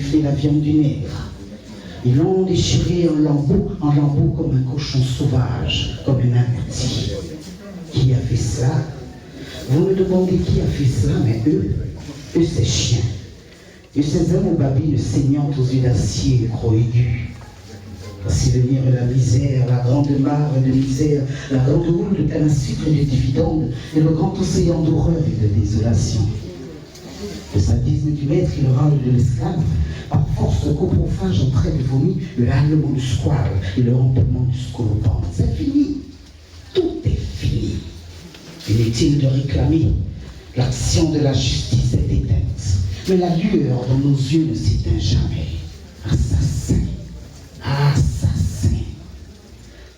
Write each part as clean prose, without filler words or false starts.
reniflé la viande du nègre. Ils l'ont déchiré en lambeaux comme un cochon sauvage, comme un abruti. Qui a fait cela? Vous me demandez qui a fait cela, mais eux ces chiens. Et ces hommes aux babines saignantes aux yeux d'acier et crocs aigus. Voici venir la misère, la grande mare de misère, la grande houle de canne à sucre et de dividendes, et le grand océan d'horreur et de désolation. Le sadisme du maître et le râle de l'esclave, par force coprophage en trait de vomi, le hurlement du squale et le rampement du scolopendre. C'est fini. Tout est fini. Inutile de réclamer. L'action de la justice est éteinte. Mais la lueur dans nos yeux ne s'éteint jamais. Assassin. Assassin.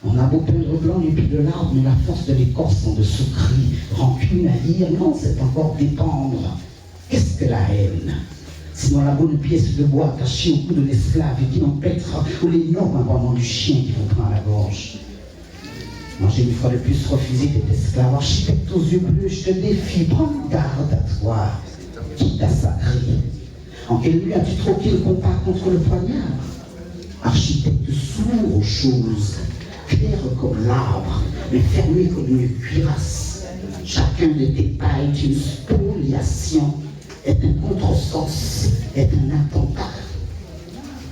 On a beau peindre blanc les plis de l'arbre, mais la force de l'écorce en dessous crie. Rancune à lire, non, c'est encore dépendre. Qu'est-ce que la haine? Sinon la bonne pièce de bois attachée au cou de l'esclave et qui empêtre, ou l'énorme aboiement du chien qui vous prend à la gorge. Moi j'ai une fois de plus refusé d'être esclave. Architecte aux yeux bleus, je te défie, prends garde à toi. Qui t'a sacré? En quelle nuit as-tu troqué le compas contre le poignard? Architecte sourd aux choses, clair comme l'arbre, mais fermé comme une cuirasse. Chacun de tes pas est une spoliation, est un contresens, est un attentat.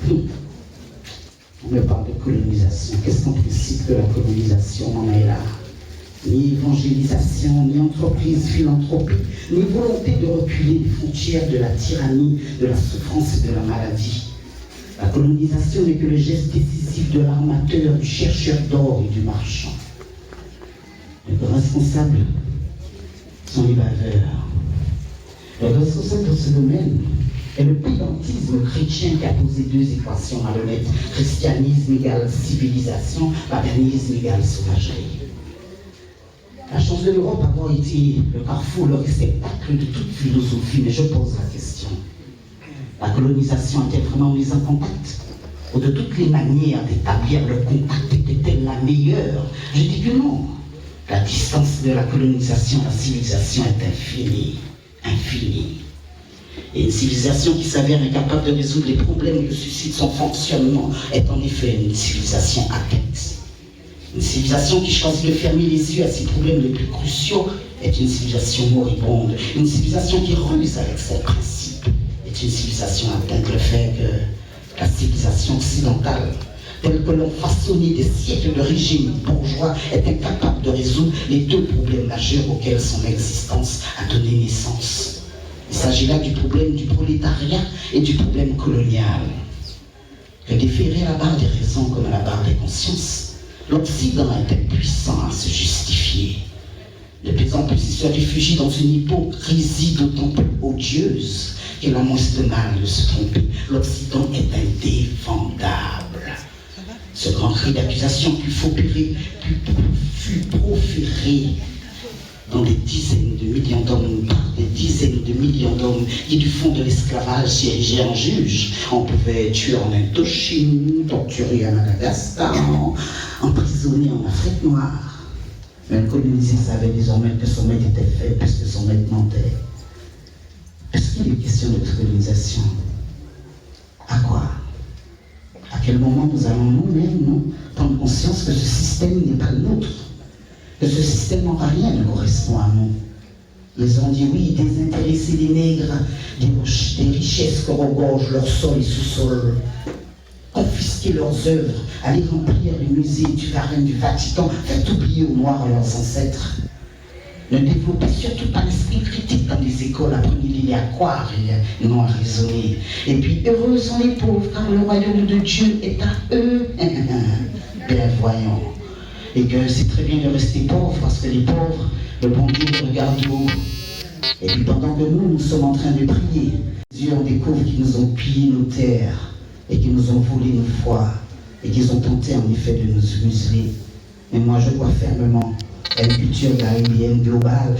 On me parle de colonisation. Qu'est-ce qu'on précise de la colonisation? On est là. Ni évangélisation, ni entreprise philanthropique, ni volonté de reculer les frontières de la tyrannie, de la souffrance et de la maladie. La colonisation n'est que le geste décisif de l'armateur, du chercheur d'or et du marchand. Les responsables sont les baveurs. Le responsable de ce domaine est le pédantisme chrétien qui a posé deux équations malhonnêtes. Christianisme égale civilisation, paganisme égale sauvagerie. La chance de l'Europe a avoir été le carrefour, le réceptacle de toute philosophie, mais je pose la question. La colonisation a-t-elle vraiment mis en contact? Ou de toutes les manières d'établir le contact était-elle la meilleure? Je dis que non. La distance de la colonisation à la civilisation est infinie. Infinie. Et une civilisation qui s'avère incapable de résoudre les problèmes que suscite son fonctionnement est en effet une civilisation athète. Une civilisation qui choisit de fermer les yeux à ses problèmes les plus cruciaux est une civilisation moribonde. Une civilisation qui ruse avec ses principes est une civilisation atteinte. Le fait que la civilisation occidentale, telle que l'ont façonné des siècles de régimes bourgeois, est incapable de résoudre les deux problèmes majeurs auxquels son existence a donné naissance. Il s'agit là du problème du prolétariat et du problème colonial. Que déférer à la barre des raisons comme à la barre des consciences, l'Occident est impuissant à se justifier. De plus en plus, il se réfugie dans une hypocrisie d'autant plus odieuse qu'il a moins de mal de se tromper. L'Occident est indéfendable. Ce grand cri d'accusation fut proféré dans des dizaines de millions d'hommes, par des dizaines de millions d'hommes qui, du fond de l'esclavage, s'érigeaient en juges. On pouvait tuer en Indochine, torturer à Madagascar, emprisonner en Afrique noire. Mais le colonisé savait désormais que son maître était faible puisque son maître mentait. Est-ce qu'il est question de colonisation? À quoi? À quel moment nous allons nous-mêmes prendre conscience que ce système n'est pas le nôtre? Que ce système en rien ne correspond à nous. Ils ont dit oui, désintéresser les nègres des richesses que regorgent leur sol et sous-sol, confisquer leurs œuvres, aller remplir les musées du Varennes, du Vatican, faites oublier aux Noirs leurs ancêtres. Ne développez surtout pas l'esprit critique dans les écoles, apprenez-les à croire et non à raisonner. Et puis, heureux sont les pauvres, car le royaume de Dieu est à eux. Bien voyons. Et que c'est très bien de rester pauvre, parce que les pauvres, le bon Dieu regarde haut. Et puis pendant que nous sommes en train de prier, Dieu on découvre qu'ils nous ont pillé nos terres, et qu'ils nous ont volé nos foi, et qu'ils ont tenté en effet de nous museler. Mais moi je crois fermement à une culture caribéenne globale.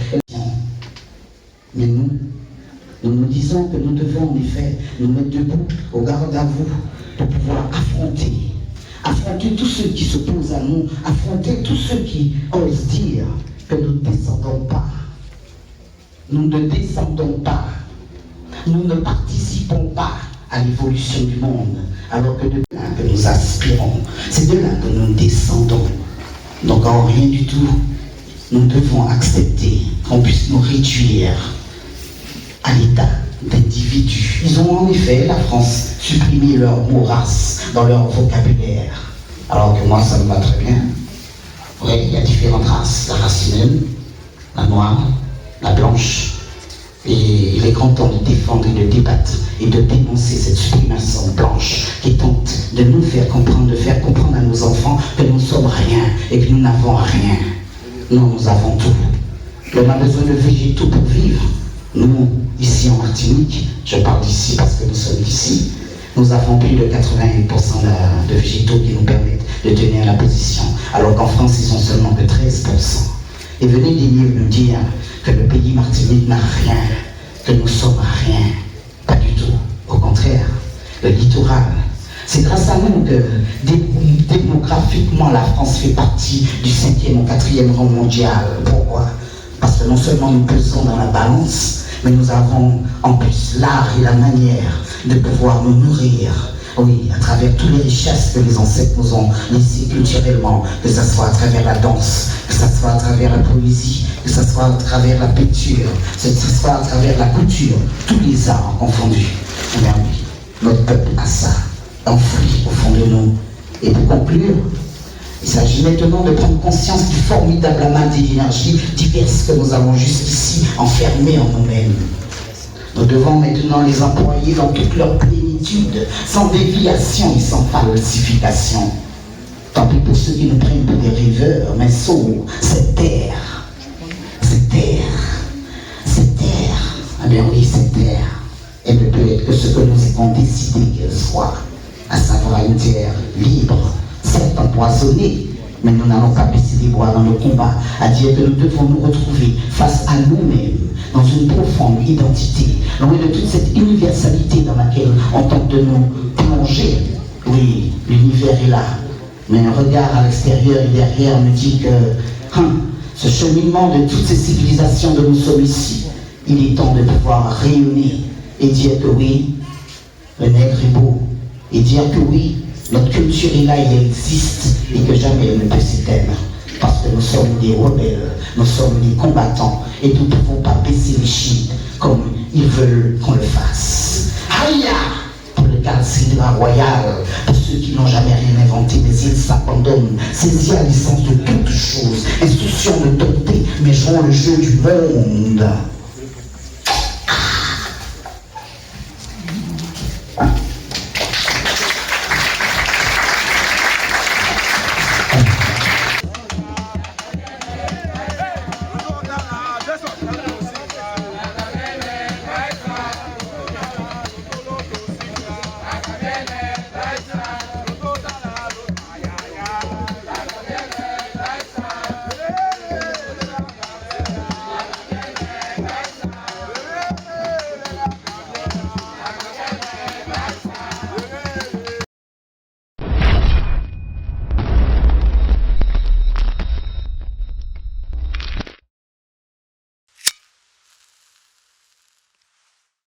Mais nous disons que nous devons en effet nous mettre debout, au garde à vous, pour pouvoir affronter tous ceux qui s'opposent à nous, affronter tous ceux qui osent dire que nous ne descendons pas. Nous ne descendons pas. Nous ne participons pas à l'évolution du monde, alors que de là que nous aspirons, c'est de là que nous descendons. Donc en rien du tout, nous devons accepter qu'on puisse nous réduire à l'état d'individus. Ils ont en effet, la France, supprimé leur mot race dans leur vocabulaire. Alors que moi, ça me va très bien. Oui, il y a différentes races. La race humaine, la noire, la blanche. Et il est grand temps de défendre et de débattre et de dénoncer cette suprématie blanche qui tente de nous faire comprendre, de faire comprendre à nos enfants que nous ne sommes rien et que nous n'avons rien. Non, nous avons tout. On a besoin de végétaux pour vivre. Nous, ici en Martinique, je parle d'ici parce que nous sommes d'ici, nous avons plus de 81% de végétaux qui nous permettent de tenir la position, alors qu'en France, ils sont seulement de 13%. Et venez nous dire que le pays Martinique n'a rien, que nous sommes rien. Pas du tout. Au contraire, le littoral, c'est grâce à nous que démographiquement la France fait partie du 5e ou 4e rang mondial. Pourquoi? Parce que non seulement nous pesons dans la balance, mais nous avons en plus l'art et la manière de pouvoir nous nourrir, oui, à travers toutes les richesses que les ancêtres nous ont laissées culturellement, que ce soit à travers la danse, que ce soit à travers la poésie, que ce soit à travers la peinture, que ce soit à travers la couture, tous les arts confondus. Eh bien oui, notre peuple a ça, enfoui au fond de nous. Et pour conclure, il s'agit maintenant de prendre conscience du formidable amas d'énergie diverses que nous avons jusqu'ici enfermées en nous-mêmes. Nous devons maintenant les employer dans toute leur plénitude, sans déviation et sans falsification. Tant pis pour ceux qui nous prennent pour des rêveurs, mais sourds, cette terre, ah bien oui, cette terre, elle ne peut être que ce que nous avons décidé qu'elle soit, à savoir une terre libre, certes empoisonnée, mais nous n'allons pas baisser les bras dans le combat, à dire que nous devons nous retrouver face à nous-mêmes, dans une profonde identité, loin de toute cette universalité dans laquelle on tente de nous plonger. Oui, l'univers est là, mais un regard à l'extérieur et derrière me dit que ce cheminement de toutes ces civilisations dont nous sommes ici, il est temps de pouvoir rayonner et dire que oui, le nègre est beau, et dire que oui, notre culture est là, elle existe, et que jamais elle ne peut s'éteindre. Parce que nous sommes des rebelles, nous sommes des combattants, et nous ne pouvons pas baisser les chiens comme ils veulent qu'on le fasse. Aïe! Pour le calcidra royal, pour ceux qui n'ont jamais rien inventé, mais ils s'abandonnent, saisir la licence de toutes choses, insouciants de dompter, mais jouant le jeu du monde.